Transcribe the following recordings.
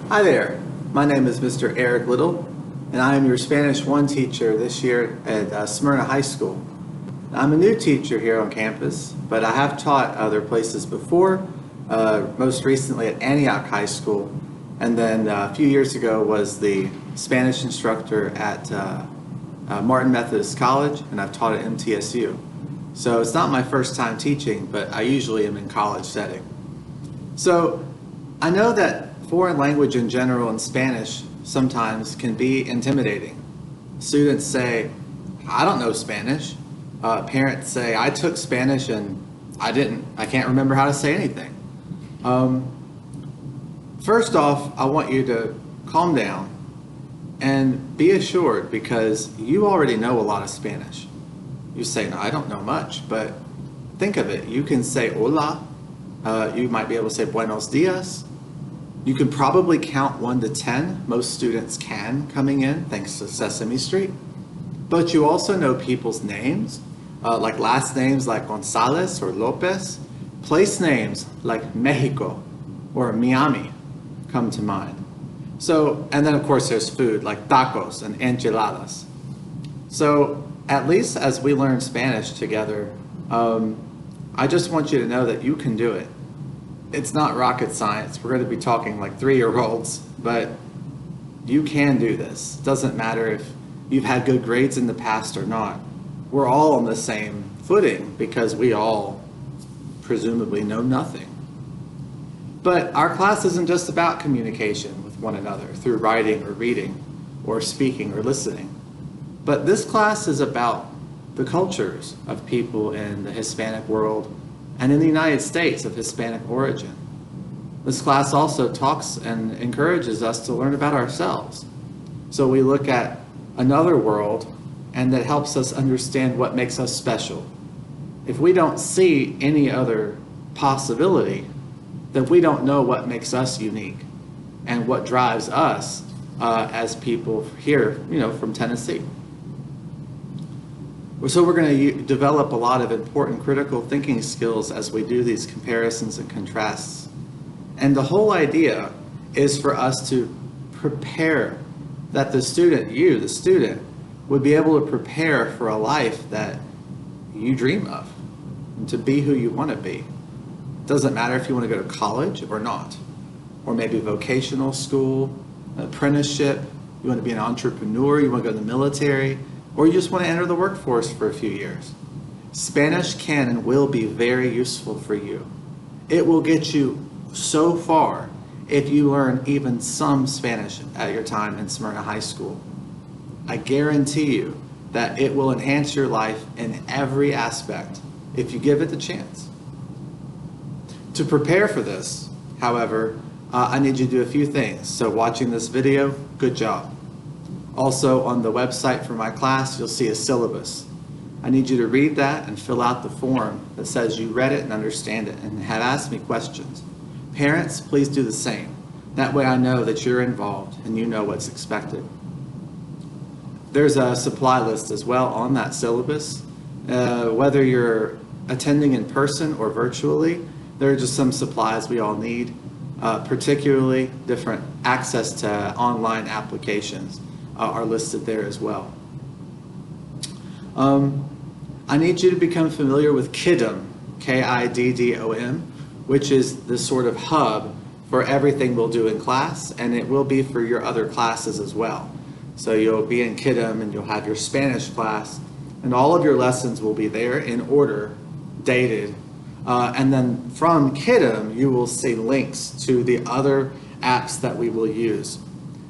Hi there, my name is Mr. Eric Little, and I am your Spanish 1 teacher this year at Smyrna High School. I'm a new teacher here on campus, but I have taught other places before, most recently at Antioch High School, and then a few years ago was the Spanish instructor at Martin Methodist College, and I've taught at MTSU. So it's not my first time teaching, but I usually am in college setting. So I know that foreign language in general and Spanish sometimes can be intimidating. Students say, I don't know Spanish. Parents say, I took Spanish and I can't remember how to say anything. First off, I want you to calm down and be assured, because you already know a lot of Spanish. You say, no, I don't know much, but think of it. You can say hola. You might be able to say buenos dias. You can probably count 1 to 10. Most students can coming in, thanks to Sesame Street. But you also know people's names, like last names like Gonzalez or Lopez. Place names like Mexico or Miami come to mind. So, and then of course there's food like tacos and enchiladas. So at least as we learn Spanish together, I just want you to know that you can do it. It's not rocket science. We're going to be talking like 3-year-olds, but you can do this. It doesn't matter if you've had good grades in the past or not. We're all on the same footing because we all presumably know nothing. But our class isn't just about communication with one another through writing or reading or speaking or listening. But this class is about the cultures of people in the Hispanic world and in the United States of Hispanic origin. This class also talks and encourages us to learn about ourselves. So we look at another world, and that helps us understand what makes us special. If we don't see any other possibility, then we don't know what makes us unique and what drives us as people here, from Tennessee. So we're going to develop a lot of important critical thinking skills as we do these comparisons and contrasts. And the whole idea is for us to prepare that the student, the student, would be able to prepare for a life that you dream of, and to be who you want to be. It doesn't matter if you want to go to college or not, or maybe vocational school, an apprenticeship, you want to be an entrepreneur, you want to go to the military, or you just want to enter the workforce for a few years. Spanish can and will be very useful for you. It will get you so far if you learn even some Spanish at your time in Smyrna High School. I guarantee you that it will enhance your life in every aspect if you give it the chance. To prepare for this, however, I need you to do a few things. So watching this video, good job. Also on the website for my class, you'll see a syllabus. I need you to read that and fill out the form that says you read it and understand it and have asked me questions. Parents, please do the same. That way I know that you're involved and you know what's expected. There's a supply list as well on that syllabus. Whether you're attending in person or virtually, there are just some supplies we all need, particularly different access to online applications are listed there as well. I need you to become familiar with Kittem, K-I-D-D-O-M, which is the sort of hub for everything we'll do in class, and it will be for your other classes as well. So you'll be in Kittem and you'll have your Spanish class, and all of your lessons will be there in order, dated. And then from Kittem, you will see links to the other apps that we will use.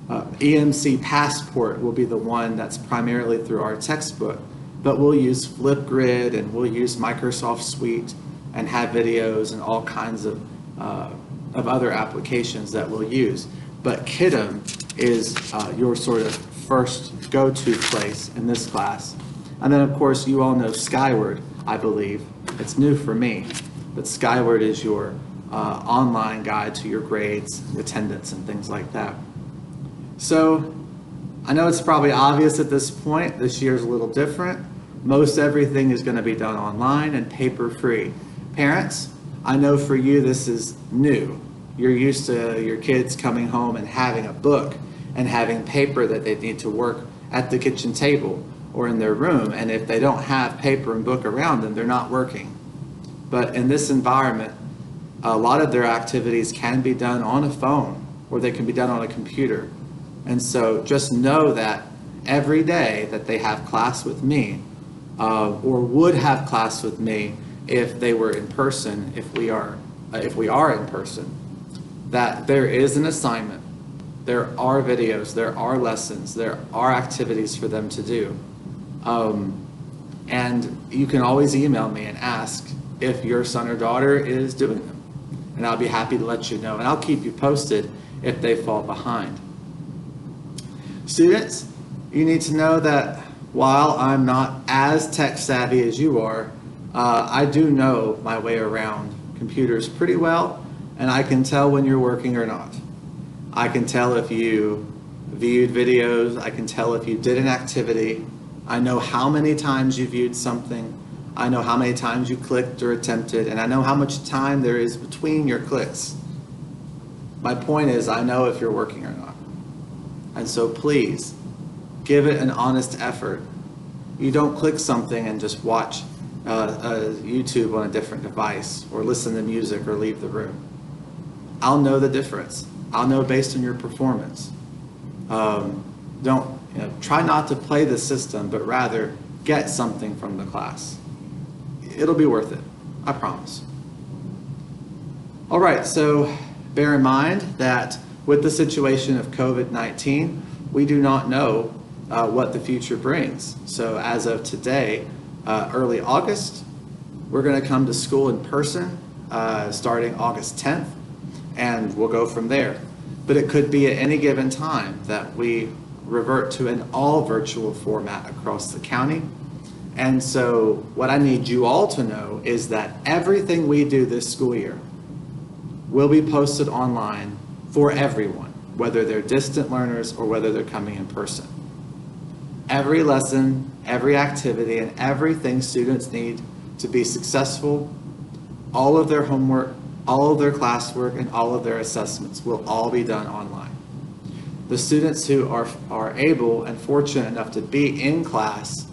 EMC Passport will be the one that's primarily through our textbook, but we'll use Flipgrid and we'll use Microsoft Suite and have videos and all kinds of other applications that we'll use. But Kittem is your sort of first go-to place in this class. And then of course you all know Skyward, I believe. It's new for me, but Skyward is your online guide to your grades, attendance, and things like that. So I know it's probably obvious at this point, this year's a little different. Most everything is going to be done online and paper-free. Parents, I know for you this is new. You're used to your kids coming home and having a book and having paper that they need to work at the kitchen table or in their room. And if they don't have paper and book around them, they're not working. But in this environment, a lot of their activities can be done on a phone or they can be done on a computer. And so just know that every day that they have class with me, or would have class with me if they were in person, if we are in person, that there is an assignment, there are videos, there are lessons, there are activities for them to do. And you can always email me and ask if your son or daughter is doing them. And I'll be happy to let you know, and I'll keep you posted if they fall behind. Students, you need to know that while I'm not as tech savvy as you are, I do know my way around computers pretty well, and I can tell when you're working or not. I can tell if you viewed videos, I can tell if you did an activity, I know how many times you viewed something, I know how many times you clicked or attempted, and I know how much time there is between your clicks. My point is, I know if you're working or not. And so please, give it an honest effort. You don't click something and just watch YouTube on a different device or listen to music or leave the room. I'll know the difference. I'll know based on your performance. Try not to play the system, but rather get something from the class. It'll be worth it, I promise. All right, so bear in mind that with the situation of COVID-19, we do not know what the future brings. So as of today, early August, we're going to come to school in person starting August 10th, and we'll go from there. But it could be at any given time that we revert to an all virtual format across the county. And so what I need you all to know is that everything we do this school year will be posted online for everyone, whether they're distant learners or whether they're coming in person. Every lesson, every activity, and everything students need to be successful, all of their homework, all of their classwork, and all of their assessments will all be done online. The students who are able and fortunate enough to be in class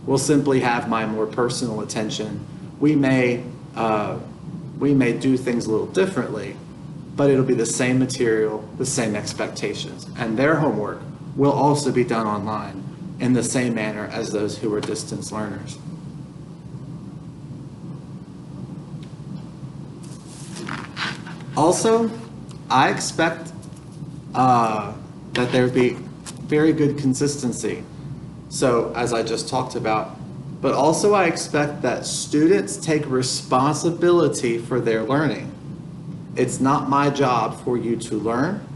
will simply have my more personal attention. We may do things a little differently, but it'll be the same material, the same expectations, and their homework will also be done online in the same manner as those who are distance learners. Also, I expect that there be very good consistency. So as I just talked about, but also I expect that students take responsibility for their learning. It's not my job for you to learn.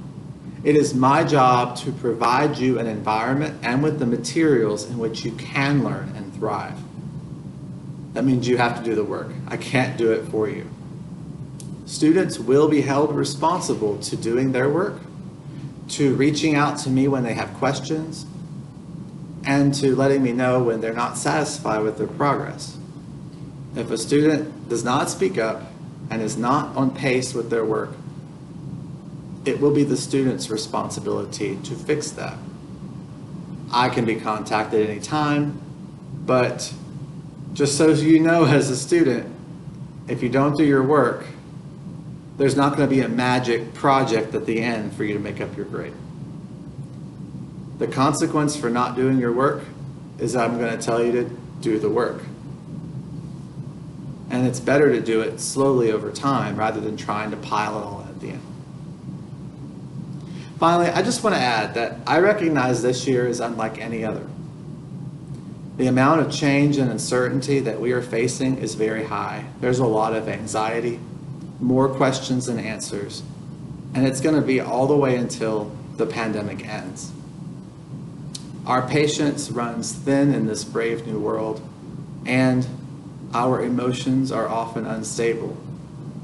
It is my job to provide you an environment and with the materials in which you can learn and thrive. That means you have to do the work. I can't do it for you. Students will be held responsible to doing their work, to reaching out to me when they have questions, and to letting me know when they're not satisfied with their progress. If a student does not speak up and is not on pace with their work, it will be the student's responsibility to fix that. I can be contacted anytime, but just so you know, as a student, if you don't do your work, there's not going to be a magic project at the end for you to make up your grade. The consequence for not doing your work is I'm going to tell you to do the work. And it's better to do it slowly over time rather than trying to pile it all in at the end. Finally, I just want to add that I recognize this year is unlike any other. The amount of change and uncertainty that we are facing is very high. There's a lot of anxiety, more questions than answers, and it's going to be all the way until the pandemic ends. Our patience runs thin in this brave new world, and our emotions are often unstable.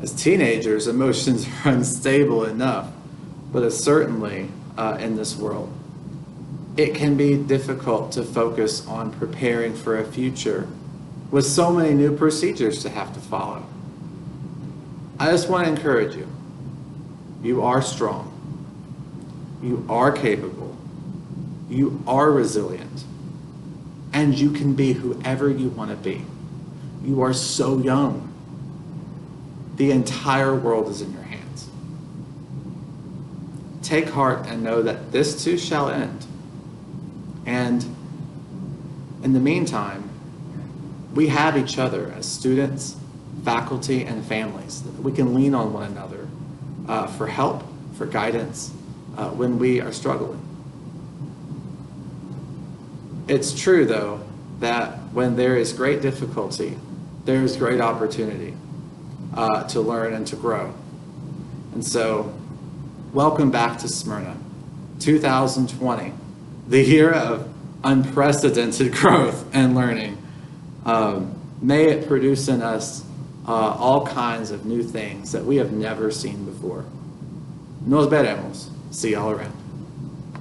As teenagers, emotions are unstable enough, but certainly in this world. It can be difficult to focus on preparing for a future with so many new procedures to have to follow. I just want to encourage you. You are strong. You are capable. You are resilient. And you can be whoever you want to be. You are so young. The entire world is in your hands. Take heart and know that this too shall end. And in the meantime, we have each other as students, faculty, and families. We can lean on one another for help, for guidance when we are struggling. It's true, though, that when there is great difficulty, there is great opportunity to learn and to grow. And so, welcome back to Smyrna, 2020, the year of unprecedented growth and learning. May it produce in us all kinds of new things that we have never seen before. Nos veremos. See y'all around.